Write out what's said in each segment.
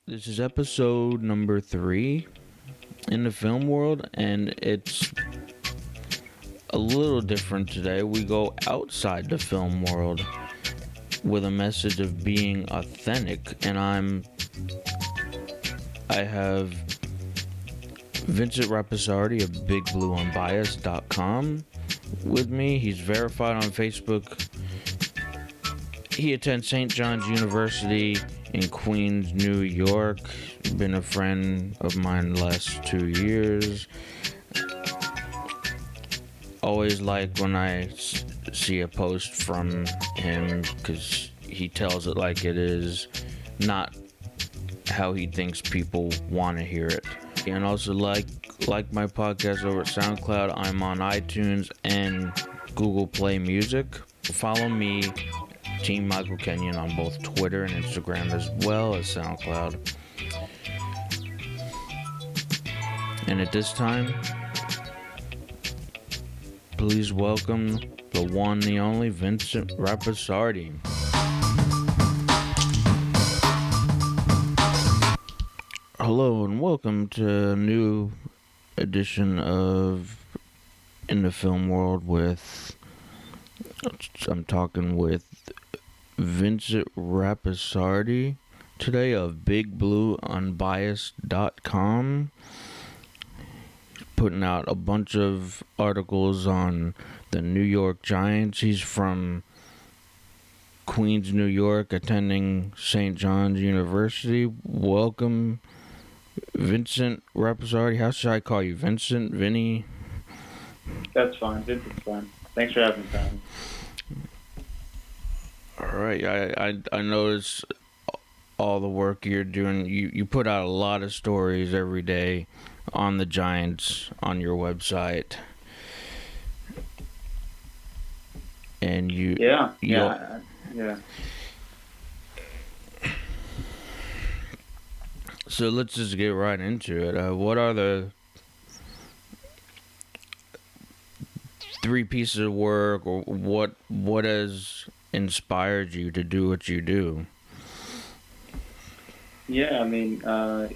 This is episode number 3 in the film world, and it's a little different today. We go outside the film world with a message of being authentic, and I have Vincent Rapisardi of BigBlueUnbiased.com with me. He's verified on Facebook. He attends St. John's University in Queens, New York. Been a friend of mine the last 2 years. Always like when I see a post from him because he tells it like it is, not how he thinks people want to hear it. And also like my podcast over at SoundCloud. I'm on iTunes and Google Play Music. Follow me, Team Michael Kenyon, on both Twitter and Instagram, as well as SoundCloud. And at this time, please welcome the one, the only Vincent Rapisardi. Hello and welcome to a new edition of In the Film World I'm talking with Vincent Rapisardi today of BigBlueUnbiased.com. Putting out a bunch of articles on the New York Giants. He's from Queens, New York, attending St. John's University. Welcome, Vincent Rapisardi. How should I call you? Vincent? Vinny? That's fine. Vincent's fine. Thanks for having me, Tom. Alright, I notice all the work you're doing. You put out a lot of stories every day on the Giants on your website. And Yeah. So let's just get right into it. What are the 3 pieces of work, or what has inspired you to do what you do? Yeah, I mean, I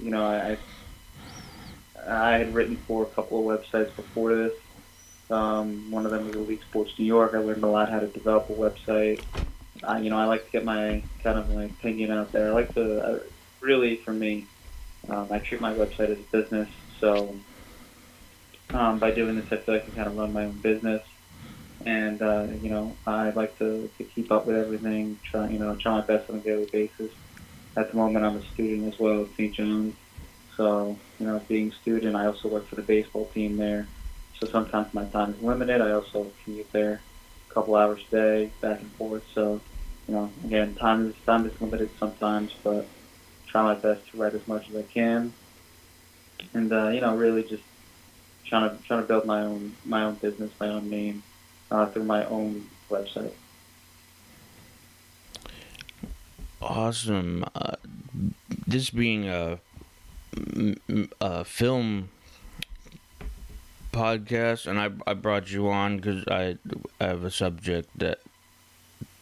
had written for a couple of websites before this. One of them was Elite Sports New York. I learned a lot how to develop a website. I like to get my opinion out there. I like to, really, for me, I treat my website as a business. So by doing this, I feel like I can kind of run my own business. And, I like to keep up with everything, try my best on a daily basis. At the moment, I'm a student as well at St. John's. So, being a student, I also work for the baseball team there. So sometimes my time is limited. I also commute there a couple hours a day, back and forth. So, again, time is limited sometimes, but try my best to write as much as I can. And, really just trying to build my own business, my own name, through my own website. Awesome. This being a film podcast, and I brought you on because I have a subject that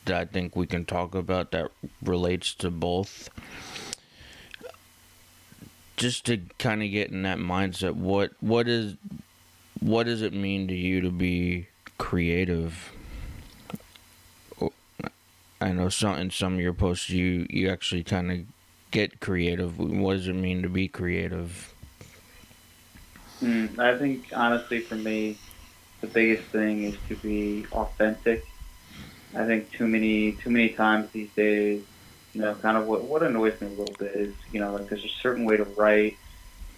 I think we can talk about that relates to both. Just to kind of get in that mindset, what does it mean to you to be creative? I know in some of your posts you actually kind of get creative. What does it mean to be creative? I think, honestly, for me, the biggest thing is to be authentic. I think too many times these days, kind of what annoys me a little bit is, there's a certain way to write.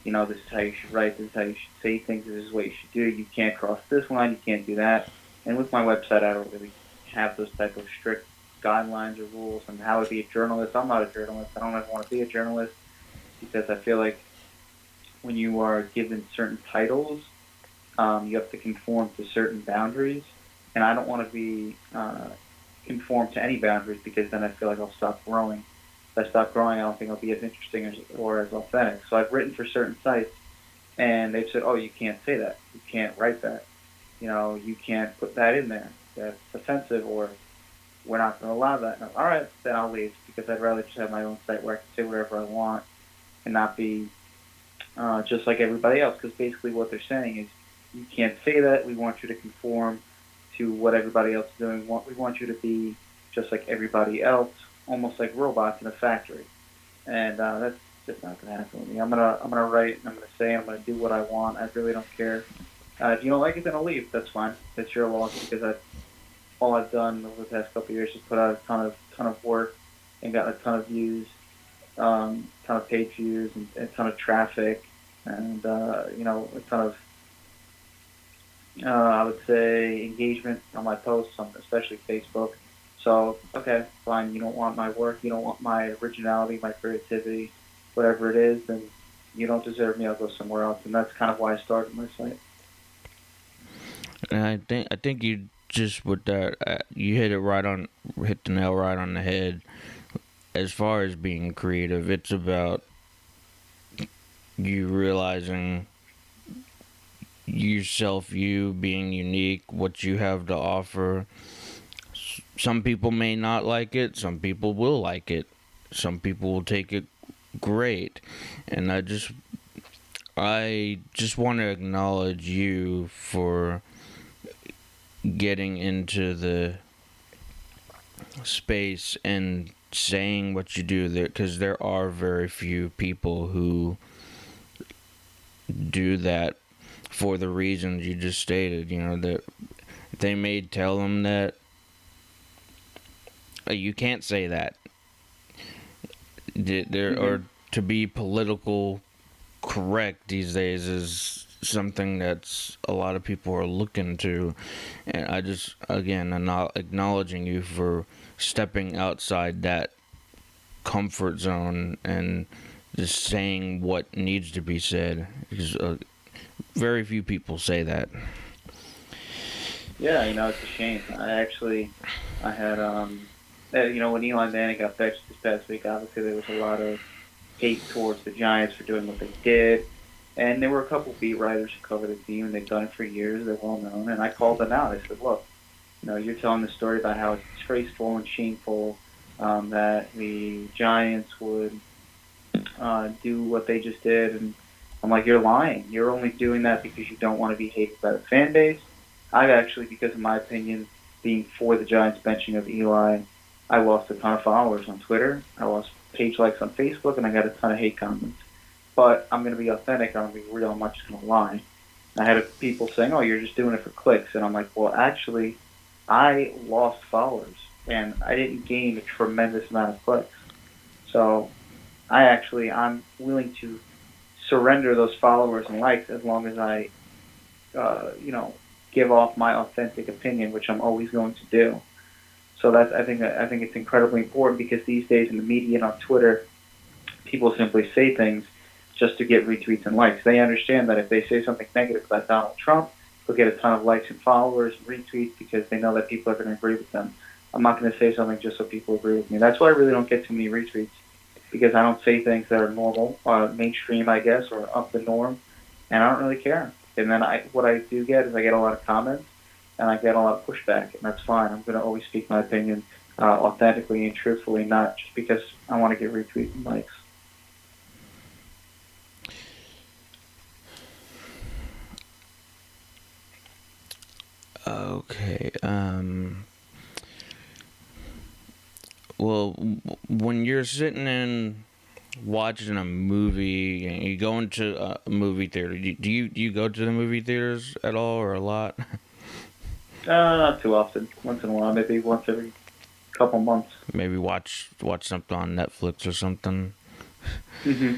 This is how you should write. This is how you should say things. This is what you should do. You can't cross this line. You can't do that. And with my website, I don't really have those type of strict guidelines or rules on how to be a journalist. I'm not a journalist. I don't ever want to be a journalist because I feel like when you are given certain titles, you have to conform to certain boundaries, and I don't want to be conform to any boundaries because then I feel like I'll stop growing. If I stop growing, I don't think I'll be as interesting or as authentic. So I've written for certain sites, and they've said, "Oh, you can't say that. You can't write that. You can't put that in there. That's offensive, or we're not going to allow that." No, all right, then I'll leave because I'd rather just have my own site where I can say whatever I want and not be just like everybody else. Because basically, what they're saying is, you can't say that. We want you to conform to what everybody else is doing. We want you to be just like everybody else, almost like robots in a factory. And that's just not gonna happen with me. I'm gonna write. And I'm gonna say. I'm gonna do what I want. I really don't care. If you don't like it, then I'll leave. That's fine. That's your loss because all I've done over the past couple of years is put out a ton of work and gotten a ton of views, ton of page views, and a ton of traffic, and a ton of I would say engagement on my posts, on especially Facebook. So okay, fine. You don't want my work. You don't want my originality, my creativity, whatever it is. Then you don't deserve me. I'll go somewhere else. And that's kind of why I started my site. And I think you just with that you hit the nail right on the head. As far as being creative, it's about you realizing yourself, you being unique, what you have to offer. Some people may not like it, some people will like it, some people will take it great. And I just want to acknowledge you for getting into the space and saying what you do there, because there are very few people who do that for the reasons you just stated. That they may tell them that you can't say that. There Mm-hmm. or to be political correct these days is something that's a lot of people are looking to. And I just, again, I'm not acknowledging you for stepping outside that comfort zone and just saying what needs to be said, because very few people say that. Yeah, it's a shame. I had, when Eli Manning got benched this past week, obviously there was a lot of hate towards the Giants for doing what they did. And there were a couple beat writers who cover the team, and they've done it for years. They're well known. And I called them out. I said, look, you're telling the story about how it's disgraceful and shameful that the Giants would do what they just did. And I'm like, you're lying. You're only doing that because you don't want to be hated by the fan base. I've actually, because of my opinion, being for the Giants benching of Eli, I lost a ton of followers on Twitter. I lost page likes on Facebook, and I got a ton of hate comments. But I'm going to be authentic. I'm going to be real. I'm not just going to lie. I had people saying, "Oh, you're just doing it for clicks," and I'm like, "Well, actually, I lost followers, and I didn't gain a tremendous amount of clicks. So I'm willing to surrender those followers and likes as long as I, uh, you know, give off my authentic opinion, which I'm always going to do. So I think it's incredibly important because these days in the media and on Twitter, people simply say things just to get retweets and likes. They understand that if they say something negative about Donald Trump, they'll get a ton of likes and followers, and retweets because they know that people are going to agree with them. I'm not going to say something just so people agree with me. That's why I really don't get too many retweets because I don't say things that are normal, mainstream, I guess, or up the norm, and I don't really care. And then what I do get is I get a lot of comments and I get a lot of pushback, and that's fine. I'm going to always speak my opinion authentically and truthfully, not just because I want to get retweets and likes. Okay. Well, when you're sitting and watching a movie and you go into a movie theater, do you go to the movie theaters at all or a lot? Not too often. Once in a while, maybe once every couple months. Maybe watch something on Netflix or something. Hmm.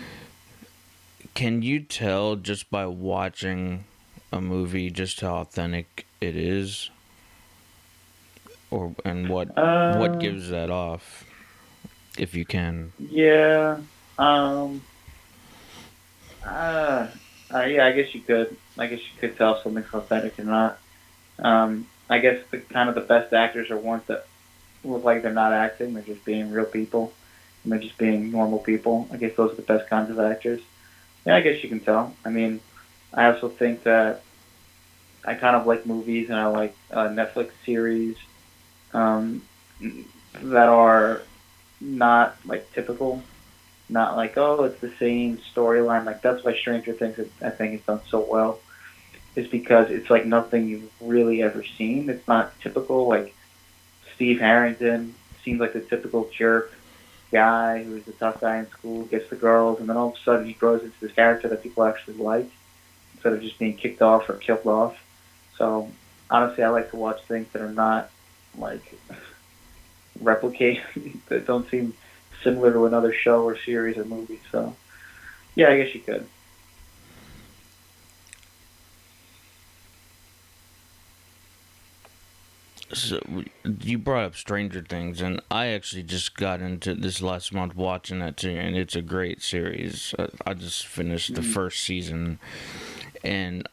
Can you tell just by watching a movie just how authentic it is, or and what Uh, gives that off, if you can? yeah. Um, uh, yeah, I guess you could. I guess you could tell if something's authentic or not. I guess the kind of the best actors are ones that look like they're not acting; they're just being real people, and they're just being normal people. I guess those are the best kinds of actors. Yeah, I guess you can tell. I mean, I also think that I kind of like movies and I like Netflix series um, that are not like typical. not like, oh, it's the same storyline. Like that's why Stranger Things, I think, is done so well, is because it's like nothing you've really ever seen. It's not typical. Like Steve Harrington seems like the typical jerk guy who's the tough guy in school, gets the girls, and then all of a sudden he grows into this character that people actually like instead of just being kicked off or killed off. So honestly, I like to watch things that are not like replicate that don't seem similar to another show or series or movie. So yeah, I guess you could. So you brought up Stranger Things, and I actually just got into this last month watching that too, and it's a great series. I just finished the first season, and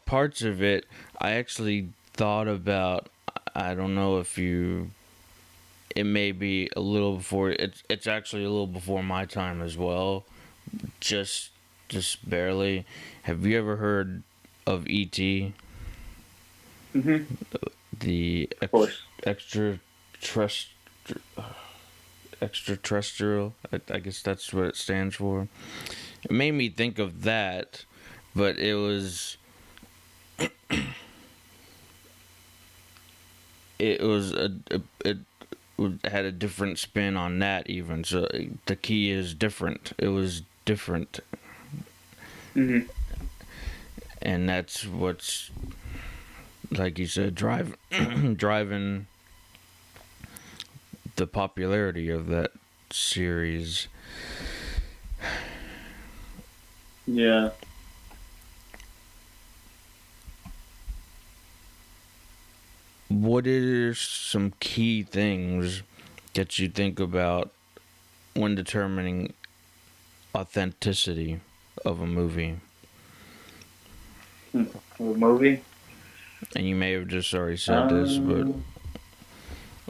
parts of it I actually thought about. I don't know if you. It may be a little before. It's actually a little before my time as well. Just just barely. Have you ever heard of E.T.? Mm-hmm. The Of course. extra trust extraterrestrial. I guess that's what it stands for. It made me think of that, but it was it had a different spin on that even. So the key is different. It was different, Mm-hmm. and that's what's like you said, driving the popularity of that series. Yeah. What are some key things that you think about when determining authenticity of a movie? A movie. And you may have just already said this, but Um.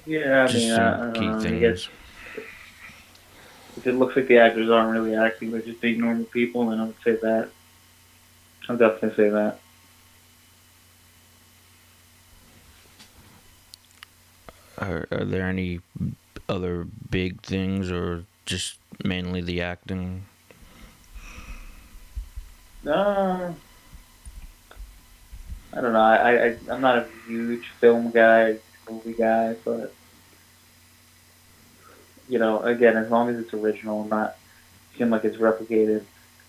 Yeah. I mean, just some I don't key know. I guess things. if it looks like the actors aren't really acting, they're just being normal people, then I would say that. I'll definitely say that. Are there any other big things, or just mainly the acting? Uh, I don't know. I'm not a huge film guy, movie guy, but again, as long as it's original, not seem like it's replicated,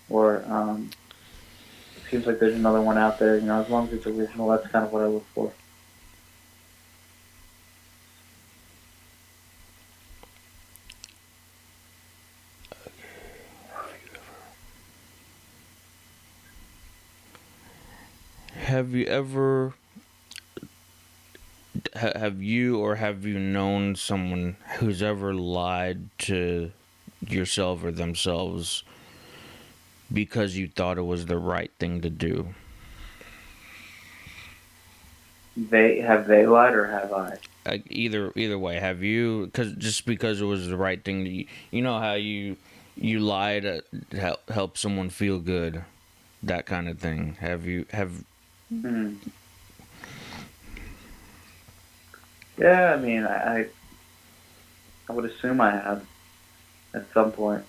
or it seems like there's another one out there. As long as it's original, that's kind of what I look for. Have you ever have you or have you known someone who's ever lied to yourself or themselves because you thought it was the right thing to do? They lied or have I? Like either way, have you? Because just because it was the right thing to you know how you lie to help someone feel good, that kind of thing. Have Hmm. Yeah, I mean, I would assume I have at some point,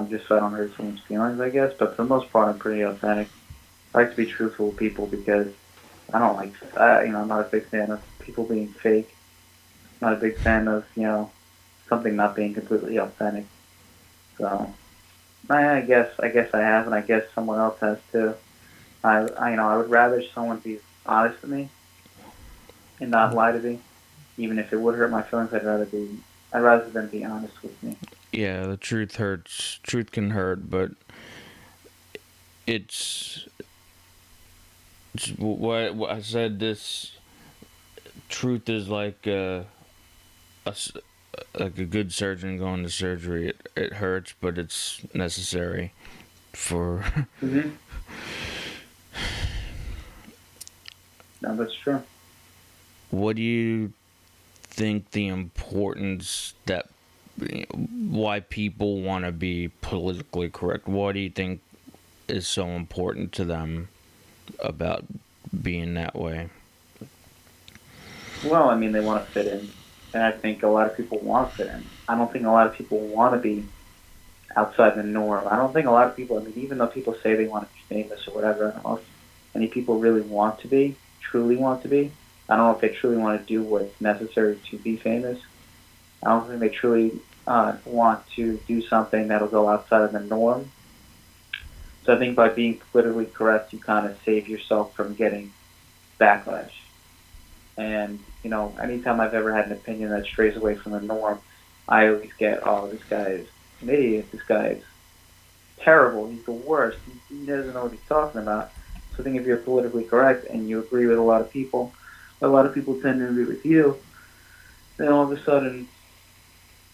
just so I don't hurt someone's feelings, I guess. But for the most part, I'm pretty authentic. I like to be truthful with people because I don't like, I'm not a big fan of people being fake. Not a big fan of, something not being completely authentic. So, I guess I have, and I guess someone else has too. I would rather someone be honest with me and not lie to me, even if it would hurt my feelings. I'd rather them be honest with me. yeah, the truth hurts. Truth can hurt, but it's, it's what I said. This truth is like a like a good surgeon going to surgery. It hurts, but it's necessary for. Mm-hmm. No, that's true. What do you think the importance that why people want to be politically correct? What do you think is so important to them about being that way? Well, I mean, they want to fit in, and I think a lot of people want to fit in. I don't think a lot of people want to be outside the norm. I don't think a lot of people. I mean, even though people say they want to be famous or whatever, I don't know if any people really want to be, truly want to be. I don't know if they truly want to do what's necessary to be famous. I don't think they truly want to do something that'll go outside of the norm. So I think by being politically correct, you kind of save yourself from getting backlash. And anytime I've ever had an opinion that strays away from the norm, I always get, "Oh, this guy is an idiot. This guy is terrible. He's the worst. He doesn't know what he's talking about." So I think if you're politically correct and you agree with a lot of people tend to agree with you, then all of a sudden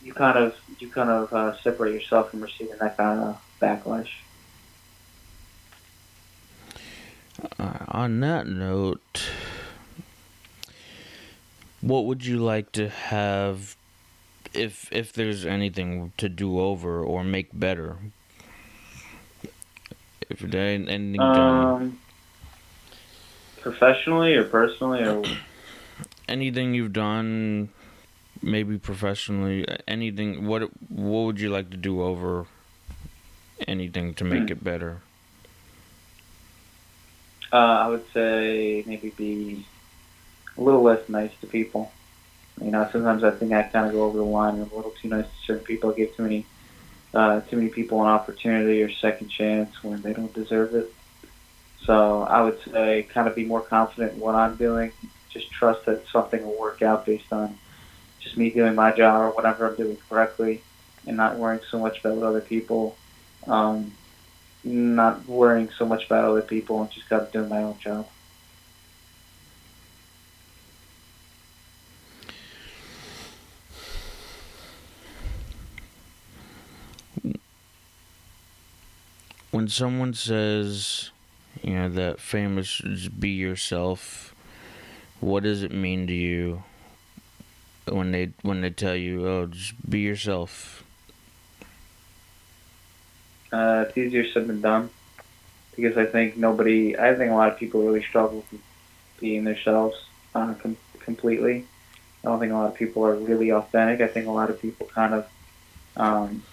you kind of separate yourself from receiving that kind of backlash. On that note, what would you like to have if there's anything to do over or make better? If there ain't anything done, Um, Professionally or personally, or anything you've done, maybe professionally, anything. What would you like to do over? Anything to make hmm, it better? I would say maybe be a little less nice to people. Sometimes I think I kind of go over the line and I'm a little too nice to certain people. I give too many people an opportunity or second chance when they don't deserve it. So I would say kind of be more confident in what I'm doing. Just trust that something will work out based on just me doing my job or whatever I'm doing correctly, and not worrying so much about what other people, um, not worrying so much about other people, and just kind of doing my own job. When someone says, that famous is be yourself, what does it mean to you when they tell you, "Oh, just be yourself"? It's easier said than done because I think a lot of people really struggle with being themselves completely. I don't think a lot of people are really authentic. I think a lot of people um,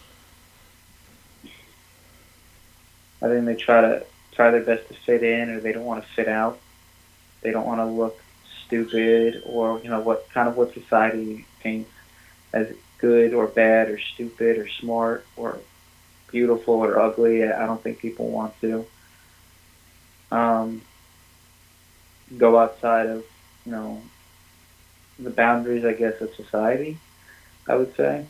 I think they try their best to fit in, or they don't want to fit out. They don't want to look stupid, or what society paints as good or bad or stupid or smart or beautiful or ugly. I don't think people want to um, go outside of you know the boundaries, I guess, of society. I would say.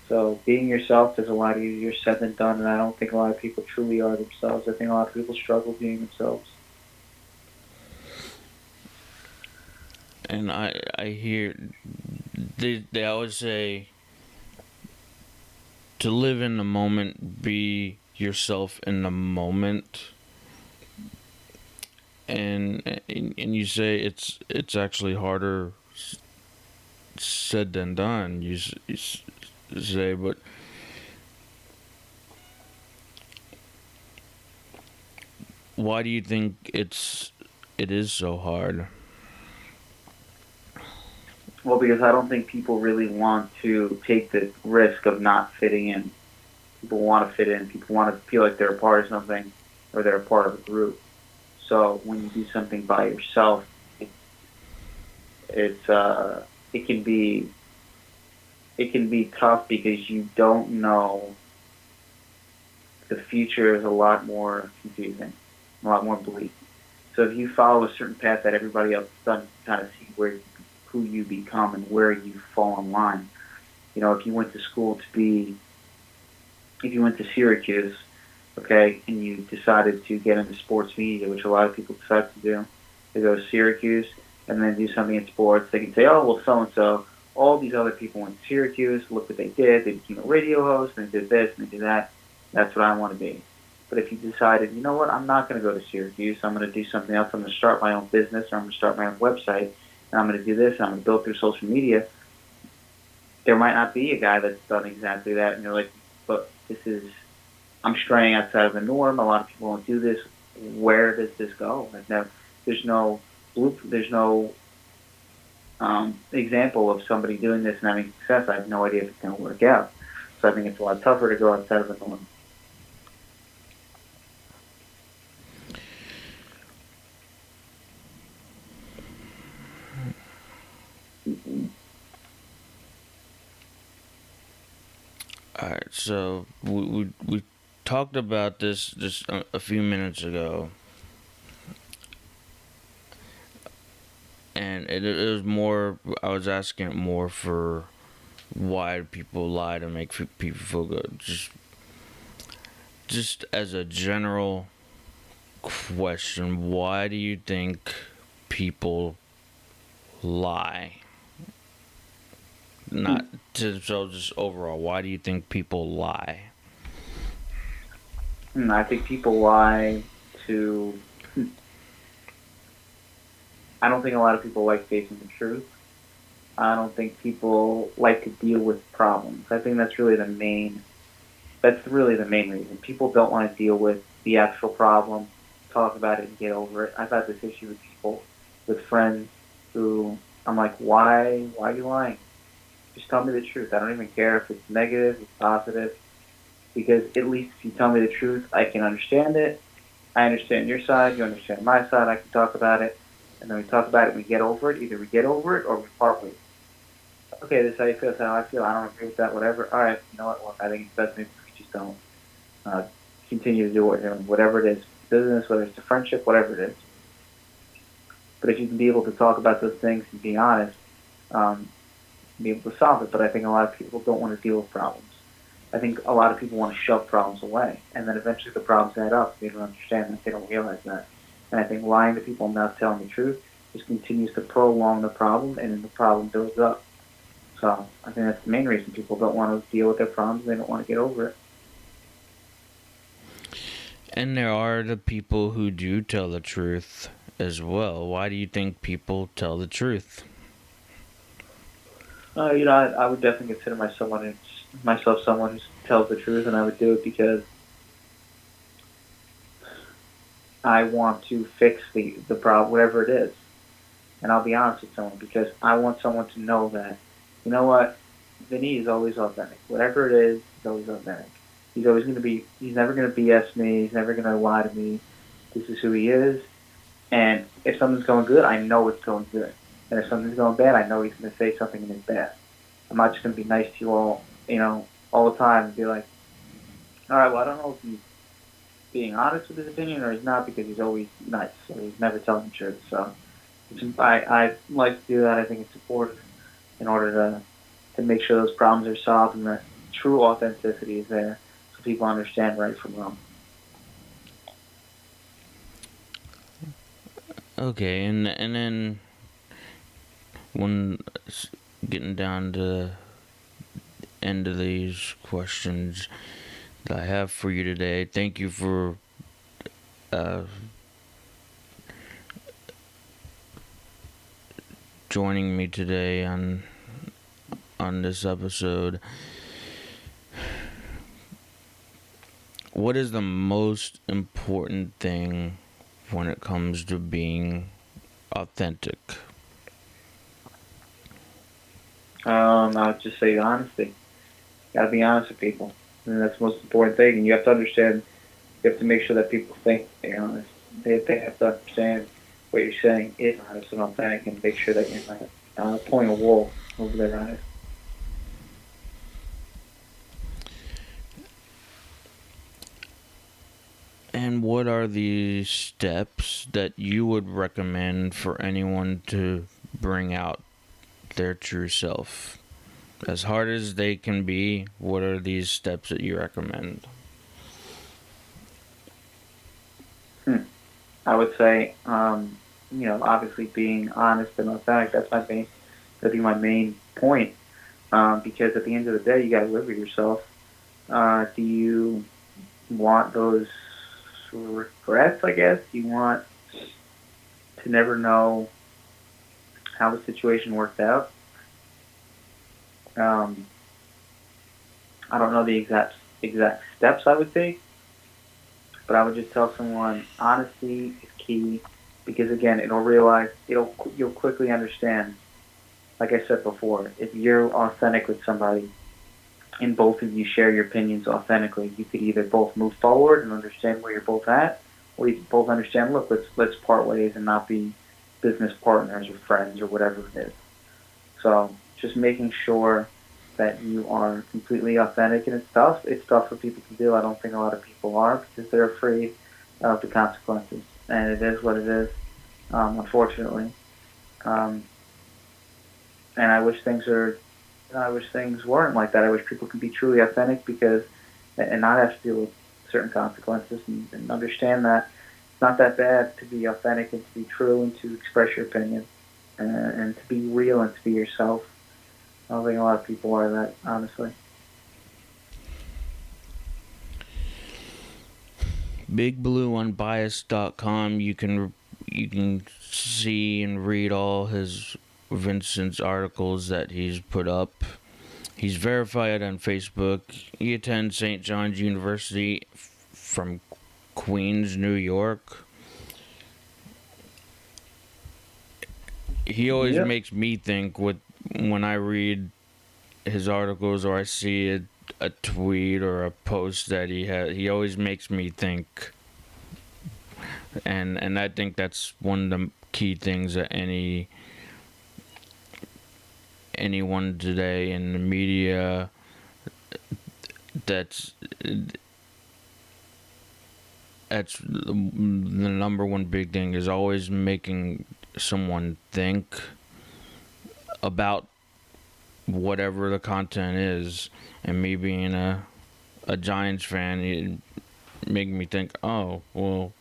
So being yourself is a lot easier said than done, and I don't think a lot of people truly are themselves. I think a lot of people struggle being themselves. And I hear they always say to live in the moment, be yourself in the moment, and you say it's actually harder said than done. You say, but why do you think it is so hard? Well, because I don't think people really want to take the risk of not fitting in. People want to fit in. People want to feel like they're a part of something, or they're a part of a group. So when you do something by yourself, it's it can be it can be tough because you don't know. The future is a lot more confusing, a lot more bleak. So if you follow a certain path that everybody else has done, you can kind of see who you become and where you fall in line. If you went to school to be, if you went to Syracuse, okay, and you decided to get into sports media, which a lot of people decide to do, they go to Syracuse and then do something in sports. They can say, "Oh, well, so and so, all these other people went to Syracuse. Look what they did. They became a radio host, and they did this, and they did that. That's what I want to be." But if you decided, you know what, I'm not going to go to Syracuse. I'm going to do something else. I'm going to start my own business, or I'm going to start my own website, and I'm going to do this, and I'm going to build through social media. There might not be a guy that's done exactly that, and you're like, "But I'm straying outside of the norm. A lot of people don't do this. Where does this go?" There's no there's no example of somebody doing this and having success. I have no idea if it's going to work out. So I think it's a lot tougher to go outside of the norm. All right, so we talked about this just a few minutes ago, and it was more. I was asking it more for why do people lie to make people feel good. Just as a general question, why do you think people lie? Not to, so just overall, why do you think people lie? I think people lie to. I don't think a lot of people like facing the truth. I don't think people like to deal with problems. I think that's really the main. That's really the main reason. People don't want to deal with the actual problem, talk about it, and get over it. I've had this issue with people, with friends, who I'm like, why? Why are you lying? Just tell me the truth. I don't even care if it's negative, it's positive, because at least if you tell me the truth, I can understand it. I understand your side, you understand my side. I can talk about it, and then we talk about it. And we get over it. Either we get over it or we part ways. Okay, this is how you feel. This is how I feel. I don't agree with that. Whatever. All right. You know what? Look, I think it's best maybe we just don't uh, continue to do what you're doing, whatever it is, business, whether it's a friendship, whatever it is. But if you can be able to talk about those things and be honest, um, be able to solve it. But I think a lot of people don't want to deal with problems. I think a lot of people want to shove problems away, and then eventually the problems add up. They don't understand that. They don't realize that. And I think lying to people and not telling the truth just continues to prolong the problem, and then the problem builds up. So I think that's the main reason people don't want to deal with their problems. They don't want to get over it. And there are the people who do tell the truth as well. Why do you think people tell the truth? I would definitely consider myself someone who tells the truth, and I would do it because I want to fix the problem, whatever it is. And I'll be honest with someone because I want someone to know that, you know what, Vinny is always authentic. Whatever it is, he's always authentic. He's always going to be. He's never going to BS me. He's never going to lie to me. This is who he is. And if something's going good, I know it's going good. And if something's going bad, I know he's going to say something and it's bad. I'm not just going to be nice to you all, all the time and be like, all right, well, I don't know if he's being honest with his opinion or he's not because he's always nice. So he's never telling the truth. So I like to do that. I think it's important in order to make sure those problems are solved and the true authenticity is there so people understand right from wrong. Okay, and then when getting down to the end of these questions that I have for you today, thank you for joining me today on this episode. What is the most important thing when it comes to being authentic? I would just say honesty. You gotta be honest with people. And that's the most important thing. And you have to understand, you have to make sure that people think you're honest. They have to understand what you're saying is honest and authentic and make sure that you're not pulling a wool over their eyes. And what are the steps that you would recommend for anyone to bring out their true self? As hard as they can be, what are these steps that you recommend? I would say, obviously being honest and authentic. That'd be my main point. Because at the end of the day, you got to live with yourself. Do you want those regrets? I guess you want to never know how the situation worked out. I don't know the exact steps I would take, but I would just tell someone honesty is key because again, you'll quickly understand. Like I said before, if you're authentic with somebody, and both of you share your opinions authentically, you could either both move forward and understand where you're both at, or you could both understand, look, let's part ways and not be business partners or friends or whatever it is. So just making sure that you are completely authentic, and it's tough. It's tough for people to do. I don't think a lot of people are because they're afraid of the consequences, and it is what it is, unfortunately. Um, and I wish things weren't like that. I wish people could be truly authentic because, and not have to deal with certain consequences, and understand that it's not that bad to be authentic and to be true and to express your opinion and to be real and to be yourself. I don't think a lot of people are that, honestly. BigBlueUnbiased.com. You can see and read all his Vincent's articles that he's put up. He's verified on Facebook. He attends St. John's University from Queens, New York. He always Yep. makes me think when I read his articles or I see a tweet or a post that he has. He always makes me think, and I think that's one of the key things that anyone today in the media that's the number one big thing is always making someone think about whatever the content is. And me being a Giants fan, it made me think, oh well,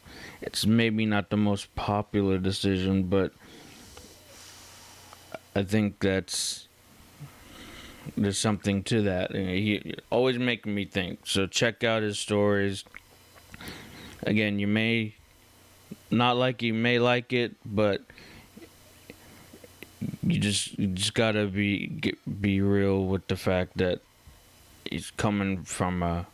it's maybe not the most popular decision, but I think there's something to that. He always making me think. So check out his stories. Again, you may not like it, you may like it, but you just gotta be real with the fact that he's coming from a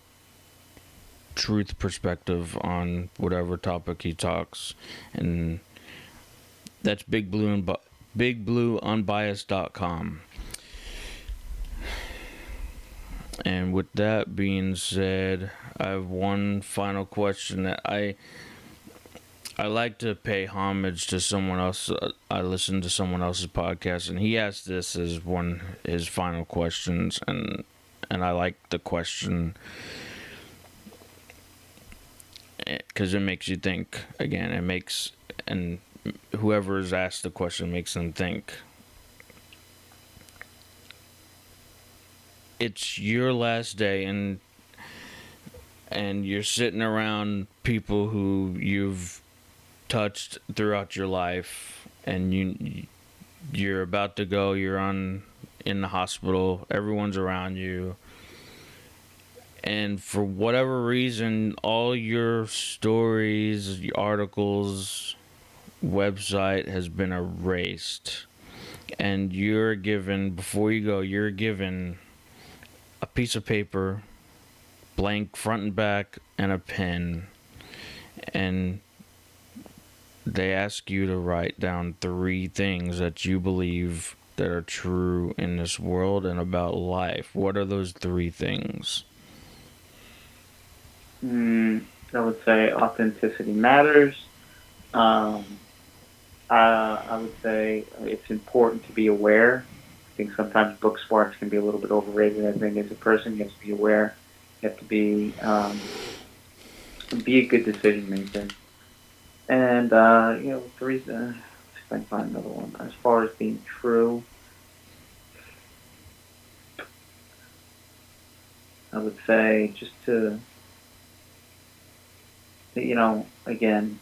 truth perspective on whatever topic he talks, and that's BigBlueUnbiased.com. And with that being said, I have one final question that I like to pay homage to someone else. I listened to someone else's podcast, and he asked this as one his final questions, and I like the question because it makes you think. Again, and whoever's asked the question makes them think. It's your last day, and you're sitting around people who you've touched throughout your life, and you're about to go. You're in the hospital. Everyone's around you, and for whatever reason, all your stories, your articles, website has been erased, and you're given before you go. You're given a piece of paper, blank front and back, and a pen, and they ask you to write down 3 things that you believe that are true in this world and about life. What are those 3 things? I would say authenticity matters. Um, I would say it's important to be aware. I think sometimes book smarts can be a little bit overrated. I think as a person, you have to be aware. You have to be a good decision maker. And the reason, if I can find another one, as far as being true, I would say just to, again,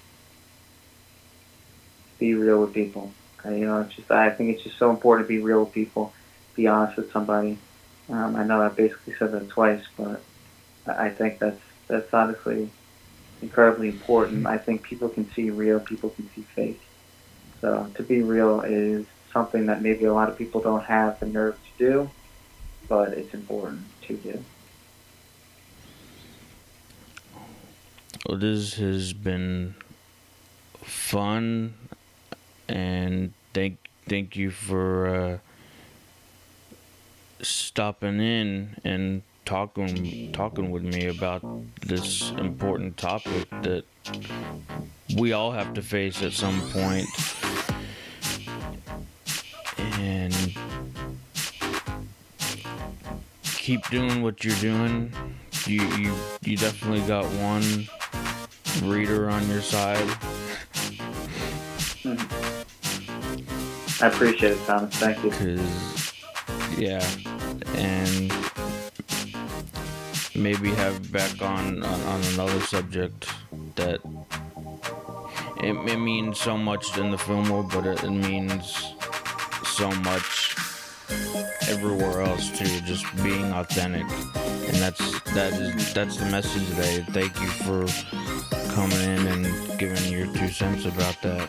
be real with people. I think it's just so important to be real with people, be honest with somebody. I know I basically said that twice, but I think that's honestly incredibly important. I think people can see real, people can see fake. So to be real is something that maybe a lot of people don't have the nerve to do, but it's important to do. Well, this has been fun, and thank you for stopping in and talking with me about this important topic that we all have to face at some point. And keep doing what you're doing. You definitely got one reader on your side. I appreciate it, Thomas. Thank you. 'Cause, yeah, and maybe have back on another subject that it means so much in the film world, but it means so much everywhere else too. Just being authentic, and that's the message today. Thank you for coming in and giving your 2 cents about that.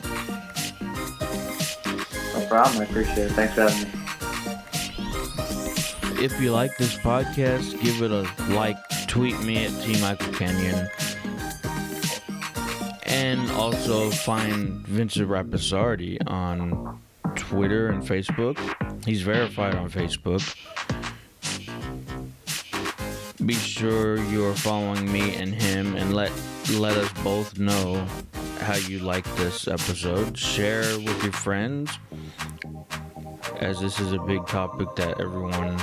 No problem. I appreciate it. Thanks for having me. If you like this podcast, give it a like. Tweet me at TMichaelKenyon. And also find Vincent Rapisardi on Twitter and Facebook. He's verified on Facebook. Be sure you're following me and him, and let us both know how you like this episode. Share with your friends, as this is a big topic that everyone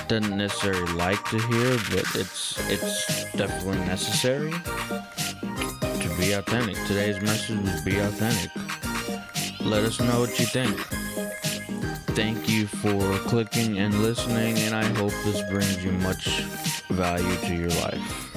doesn't necessarily like to hear, but it's definitely necessary to be authentic. Today's message was be authentic. Let us know what you think. Thank you for clicking and listening, and I hope this brings you much value to your life.